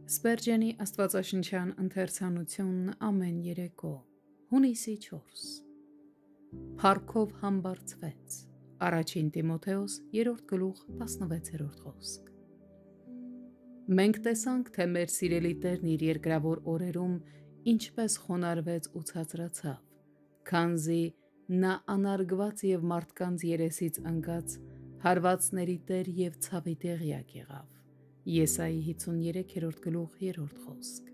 Սպերջենի աստվածաշնչյան ընթերցանությունն ամեն երեկո, հունիսի 4 Փառքով համբարձվեց, առաջին Տիմոթեոս 3 գլուխ 16 խոսք Մենք տեսանք, թե մեր սիրելի Տերն իր երկրավոր օրերում ինչպես խոնարհվեց ու ցածրացավ, քանզի նա անարգված և մարդկանց երեսից ընկած հարվածների Տեր և ցավի տեղյակ եղավ Եսայի 53 գլուխ 3 խոսք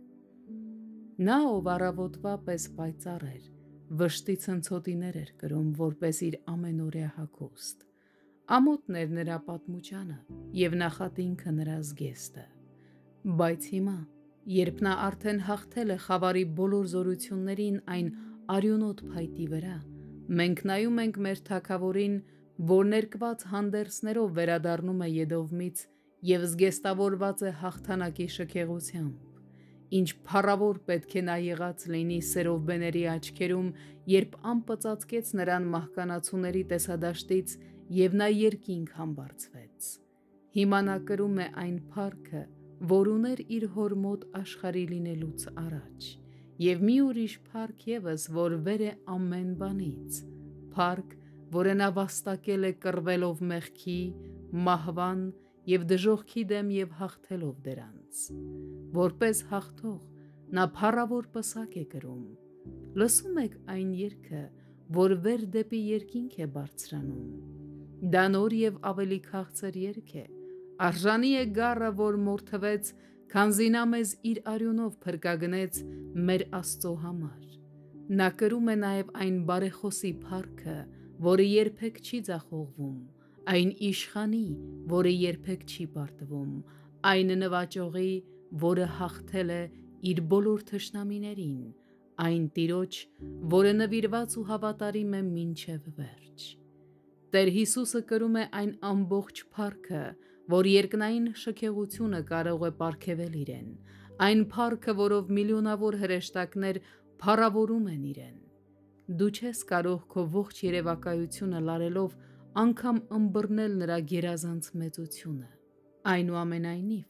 Նա, ով առավոտվա պես պայծառ էր, վշտի ցնցոտիներ էր կրում, որպես իր ամենօրյա հագուստ, ամոթն էր նրա պատմուճանը և նախատինքը նրա զգեստը, բայց հիմա, երբ նա արդեն հաղթել է խավարի բոլոր զորություններին այն արյունոտ փայտի վրա, մենք նայում ենք մեր Թագավորին, որ ներկված հանդերձներով վերադառնում է Եդովմից և զգեստավորված է հաղթանակի շքեղությամբ, ինչ փառավոր պետք է նա եղած լինի սերովբեների աչքերում, երբ ամպը ծածկեց նրան մահկանացուների տեսադաշտից և նա երկինք համբարձվեց, հիմա նա կրում է այն փառքը, որ ուներ իր հոր մոտ աշխարհի լինելուց առաջ, և մի ուրիշ փառք ևս, որ վեր է ամեն բանից, փառք, որը նա վաստակել է կռվելով մեղքի, մահվան և դժոխքի դեմ և հաղթելով դրանց, որպես հաղթող, նա փառավոր պսակ է կրում, լսում եք այն երգը, որ վեր դեպի երկինք է բարձրանում, դա նոր և ավելի քաղցր երգ է, արժանի է գառը, որ մորթվեց, քանզի նա մեզ իր արյունով փրկագնեց մեր Աստծո համար, նա կրում է նաև այն բարեխոսի փառքը, որը երբեք չի ձախողվում, այն իշխանի, որը երբեք չի պարտվում, այն նվաճողի, որը հաղթել է իր բոլոր թշնամիներին, այն Տիրոջ, որը նվիրված ու հավատարիմ է մինչև վերջ։ Տեր Հիսուսը կրում է այն ամբողջ փառքը, որ երկնային շքեղությունը կարող է պարգևել իրեն, այն փառքը, որով միլիոնավոր հրեշտակներ փառավորում են իրեն։ Դու չես կարող քո ողջ երևակայությունը լարելով անգամ ըմբռնել նրա գերազանց մեծությունը։ Այնուամենայնիվ,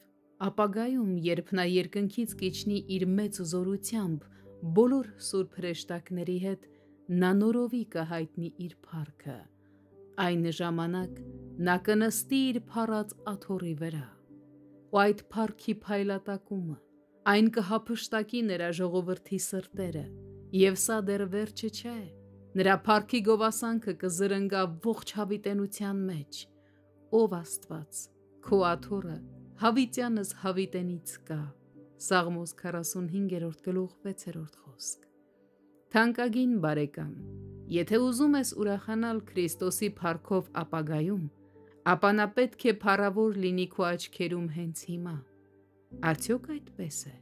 ապագայում, երբ նա երկնքից կիջնի իր մեծ զորությամբ բոլոր սուրբ հրեշտակների հետ, նա նորովի կհայտնի իր փառքը։ Այն ժամանակ նա կնստի իր փառած աթոռի վրա, ու այդ փառքի փայլատակումը, այն կհափշտակի նրա ժողովրդի սրտերը, և սա դեռ վերջը չէ, նրա փառքի գովասանքը կզրնգա ողջ հավիտենության մեջ, ով Աստված, քո աթոռը հավիտյանս հավիտենից կա, Սաղմոս 45 գլուխ 6 խոսք Թանկագին բարեկամ, եթե ուզում ես ուրախանալ Քրիստոսի փառքով ապագայում, ապա նա պետք է փառավոր լինի քո աչքերում հենց հիմա, արդյոք այդպես է։